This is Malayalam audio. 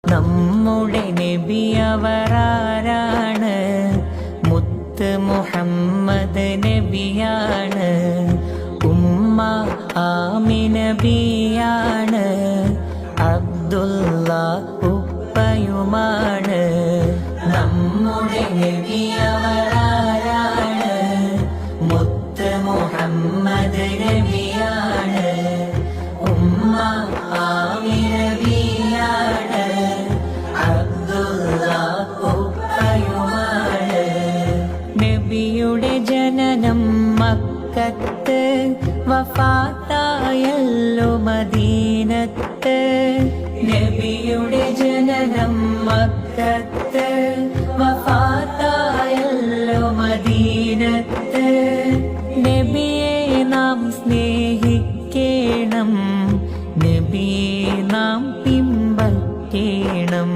നമ്മുടെ നബി അവരാരാണ്? മുത്ത് മുഹമ്മദ് നബിയാണ്. ഉമ്മ ആമിന ബിയാണ്. അബ്ദുള്ള ഉപ്പയുമാണ്. നമ്മുടെ നബി അവരാരാണ്? മുത്ത് മുഹമ്മദ് നബിയാണ്. ഉമ്മ ആമിന ബിയാണ്. അബ്ദുള്ള ഉപ്പയുമാണ്. നബിയുടെ ജനനം മക്കത്ത്, വഫാത്തായല്ലോ മദീനത്ത്. നബിയുടെ ജനനം മക്കത്ത്, വഫാത്തായല്ലോ മദീനത്ത്. നബിയെ നാം സ്നേഹിക്കണം, നബിയെ നാം പിൻപറ്റണം.